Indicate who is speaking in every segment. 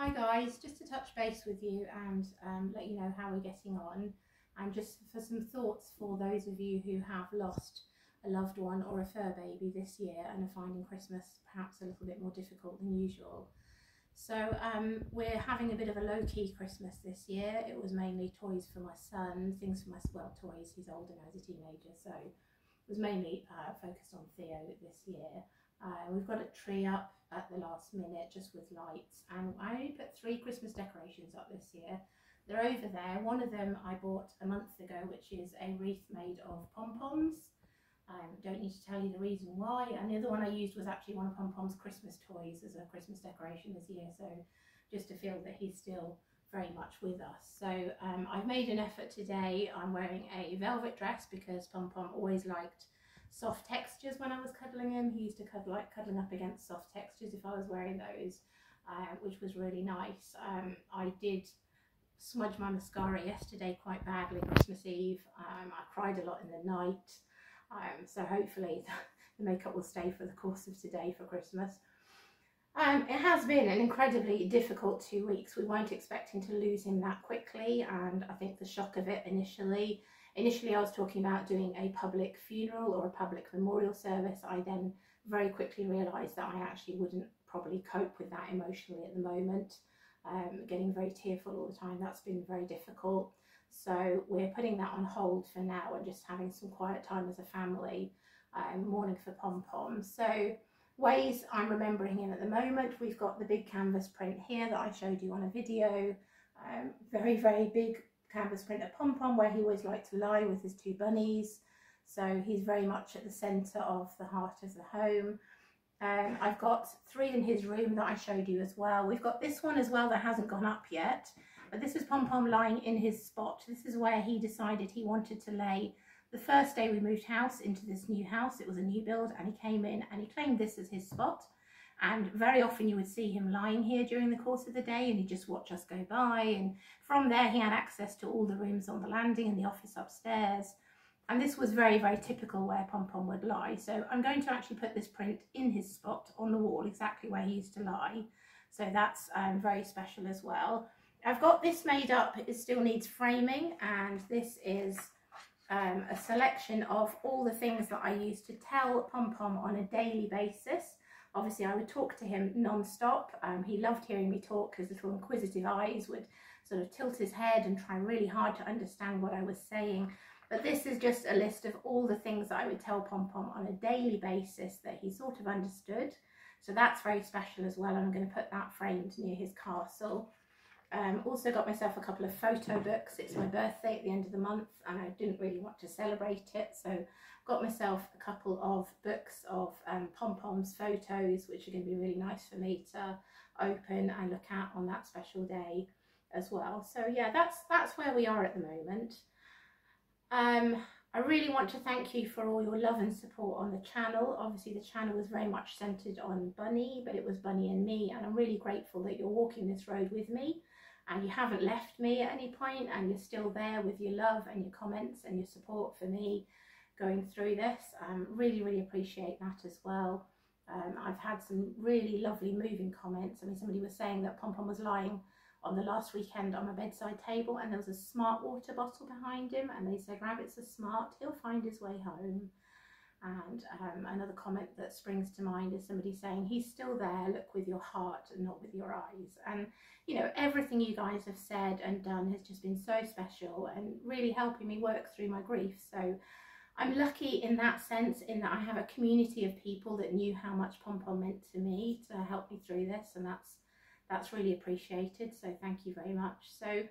Speaker 1: Hi guys, just to touch base with you and let you know how we're getting on, and just for some thoughts for those of you who have lost a loved one or a fur baby this year and are finding Christmas perhaps a little bit more difficult than usual. So we're having a bit of a low-key Christmas this year. It was mainly toys for my son, things for well, toys, he's older now, he's a teenager, so it was mainly focused on Theo this year. We've got a tree up at the last minute just with lights, and I only put 3 Christmas decorations up this year. They're over there. One of them I bought a month ago, which is a wreath made of pom-poms. Don't need to tell you the reason why. And the other one I used was actually one of Pom-Pom's Christmas toys as a Christmas decoration this year, so just to feel that he's still very much with us. So I've made an effort today. I'm wearing a velvet dress because Pom-Pom always liked soft textures when I was cuddling him. He used to like cuddling up against soft textures if I was wearing those, which was really nice. I did smudge my mascara yesterday quite badly, Christmas Eve. I cried a lot in the night, so hopefully the makeup will stay for the course of today for Christmas. It has been an incredibly difficult 2 weeks. We weren't expecting to lose him that quickly, and I think the shock of it initially I was talking about doing a public funeral or a public memorial service. I then very quickly realised that I actually wouldn't probably cope with that emotionally at the moment. Getting very tearful all the time, that's been very difficult. So we're putting that on hold for now and just having some quiet time as a family, mourning for Pom-Pom. So ways I'm remembering him at the moment, we've got the big canvas print here that I showed you on a video. Very, very big canvas print of Pom-Pom where he always liked to lie with his 2 bunnies. So he's very much at the centre of the heart of the home. I've got 3 in his room that I showed you as well. We've got this one as well that hasn't gone up yet, but this is Pom-Pom lying in his spot. This is where he decided he wanted to lay the first day we moved house into this new house. It was a new build, and he came in and he claimed this as his spot. And very often you would see him lying here during the course of the day, and he'd just watch us go by. And from there he had access to all the rooms on the landing and the office upstairs. And this was very, very typical where Pom-Pom would lie. So I'm going to actually put this print in his spot on the wall, exactly where he used to lie. So that's very special as well. I've got this made up. It still needs framing, and this is a selection of all the things that I used to tell Pom-Pom on a daily basis. Obviously I would talk to him non-stop. He loved hearing me talk. His little inquisitive eyes would sort of tilt his head and try really hard to understand what I was saying. But this is just a list of all the things that I would tell Pom-Pom on a daily basis that he sort of understood. So that's very special as well. I'm going to put that framed near his castle. Also got myself a couple of photo books. It's my birthday at the end of the month and I didn't really want to celebrate it, so got myself a couple of books of Pom-Pom's photos, which are going to be really nice for me to open and look at on that special day as well. So yeah, that's where we are at the moment. I really want to thank you for all your love and support on the channel. Obviously the channel was very much centred on Bunny, but it was Bunny and me, and I'm really grateful that you're walking this road with me and you haven't left me at any point, and you're still there with your love and your comments and your support for me going through this. Really, really appreciate that as well. I've had some really lovely moving comments. I mean, somebody was saying that Pom-Pom was lying on the last weekend on my bedside table and there was a smart water bottle behind him, and they said, "Rabbit's a smart, he'll find his way home." And another comment that springs to mind is somebody saying, "He's still there, look with your heart and not with your eyes." And you know, everything you guys have said and done has just been so special and really helping me work through my grief. So I'm lucky in that sense, in that I have a community of people that knew how much Pom-Pom meant to me to help me through this, and that's really appreciated, so thank you very much. So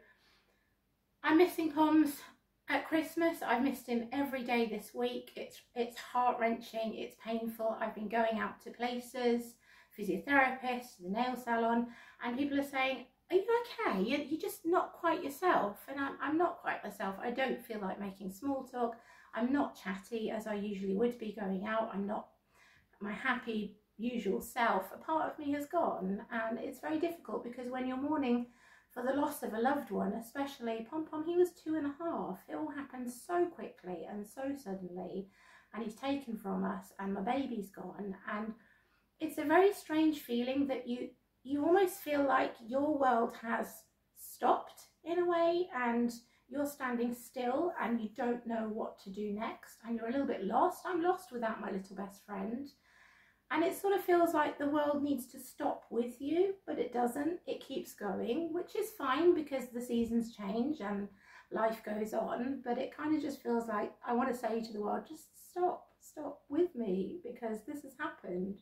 Speaker 1: I'm missing Poms at Christmas. I've missed him every day this week. It's heart-wrenching, it's painful. I've been going out to places, physiotherapists, the nail salon, and people are saying, "Are you okay? You're just not quite yourself." And I'm not quite myself. I don't feel like making small talk. I'm not chatty as I usually would be going out. I'm not my happy usual self. A part of me has gone, and it's very difficult because when you're mourning for the loss of a loved one, especially Pom-Pom, he was 2.5. It all happened so quickly and so suddenly, and he's taken from us and my baby's gone, and it's a very strange feeling that you you almost feel like your world has stopped in a way, and you're standing still and you don't know what to do next, and you're a little bit lost. I'm lost without my little best friend. And it sort of feels like the world needs to stop with you, but it doesn't. It keeps going, which is fine because the seasons change and life goes on. But it kind of just feels like I want to say to the world, just stop with me, because this has happened.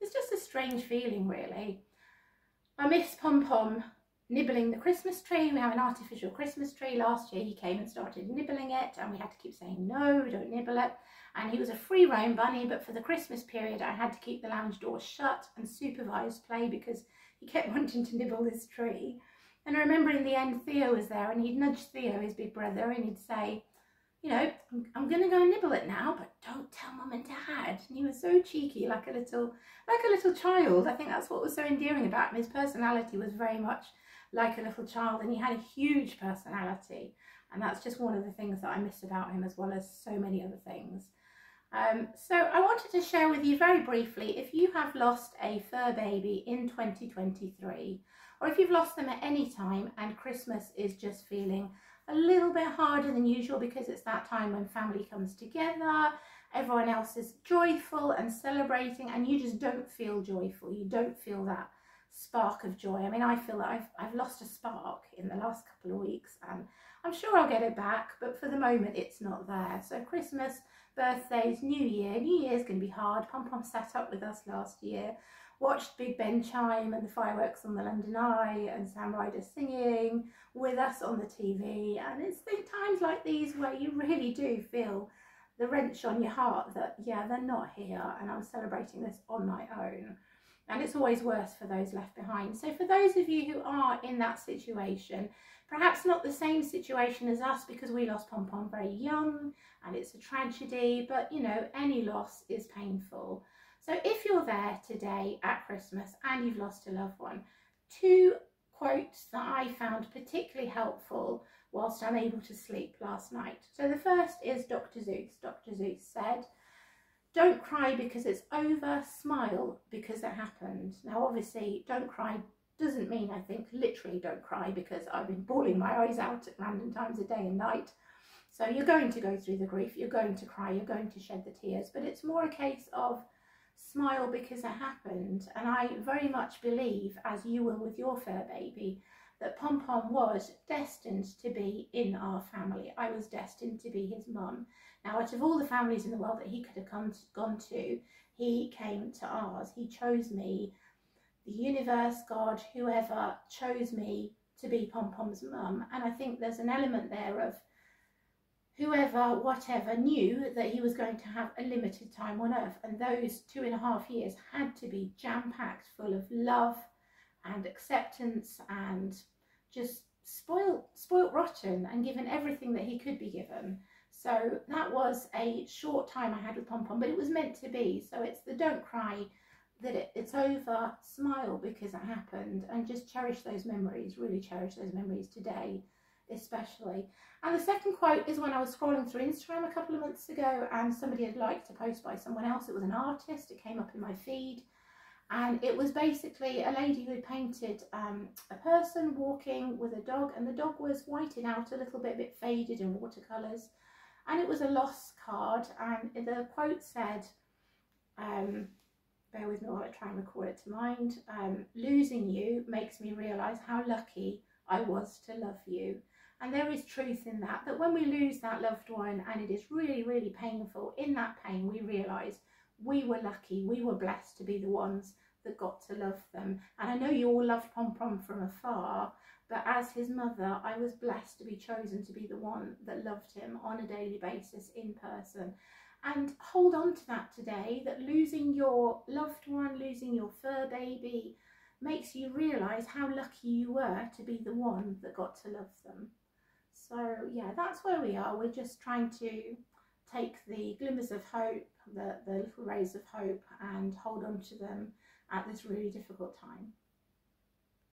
Speaker 1: It's just a strange feeling, really. I miss Pom Pom nibbling the Christmas tree. We have an artificial Christmas tree. Last year he came and started nibbling it, and we had to keep saying, no, don't nibble it. And he was a free roam bunny, but for the Christmas period I had to keep the lounge door shut and supervise play because he kept wanting to nibble this tree. And I remember in the end Theo was there, and he'd nudge Theo, his big brother, and he'd say, you know, I'm going to go and nibble it now, but don't tell Mum and Dad. And he was so cheeky, like a little child. I think that's what was so endearing about him. His personality was very much like a little child, and he had a huge personality. And that's just one of the things that I miss about him, as well as so many other things. So I wanted to share with you very briefly, if you have lost a fur baby in 2023, or if you've lost them at any time and Christmas is just feeling a little bit harder than usual because it's that time when family comes together, everyone else is joyful and celebrating, and you just don't feel joyful, you don't feel that spark of joy. I mean, I feel that I've lost a spark in the last couple of weeks, and I'm sure I'll get it back, but for the moment it's not there. So Christmas, birthdays, New Year's going to be hard. Pom Pom sat up with us last year, watched Big Ben chime and the fireworks on the London Eye and Sam Ryder singing with us on the TV. And it's times like these where you really do feel the wrench on your heart that, yeah, they're not here and I'm celebrating this on my own. And it's always worse for those left behind. So for those of you who are in that situation, perhaps not the same situation as us because we lost Pom Pom very young and it's a tragedy, but you know, any loss is painful. So if you're there today at Christmas and you've lost a loved one, two quotes that I found particularly helpful whilst unable to sleep last night. So the first is Dr. Zeus. Dr. Zeus said, "Don't cry because it's over, smile because it happened." Now obviously don't cry doesn't mean, I think, literally don't cry, because I've been bawling my eyes out at random times of day and night. So you're going to go through the grief, you're going to cry, you're going to shed the tears, but it's more a case of smile because it happened. And I very much believe, as you will with your fur baby, that Pom Pom was destined to be in our family. I was destined to be his mum. Now, out of all the families in the world that he could have gone to, he came to ours. He chose me. The universe, God, whoever chose me to be Pom Pom's mum. And I think there's an element there of whoever, whatever, knew that he was going to have a limited time on earth. And those 2.5 years had to be jam-packed full of love and acceptance and just spoilt rotten and given everything that he could be given. So that was a short time I had with Pom Pom, but it was meant to be. So it's the don't cry, that it's over, smile because it happened, and just cherish those memories, really cherish those memories today especially. And the second quote is when I was scrolling through Instagram a couple of months ago and somebody had liked a post by someone else. It was an artist, it came up in my feed, and it was basically a lady who had painted a person walking with a dog, and the dog was whited out a little bit faded in watercolours, and it was a loss card, and the quote said, bear with me while I try and recall it to mind, "Losing you makes me realise how lucky I was to love you." And there is truth in that, that when we lose that loved one and it is really, really painful, in that pain we realise we were lucky, we were blessed to be the ones that got to love them. And I know you all loved Pom Pom from afar, but as his mother, I was blessed to be chosen to be the one that loved him on a daily basis in person. And hold on to that today, that losing your loved one, losing your fur baby, makes you realise how lucky you were to be the one that got to love them. So yeah, that's where we are. We're just trying to take the glimmers of hope, the little rays of hope, and hold on to them at this really difficult time.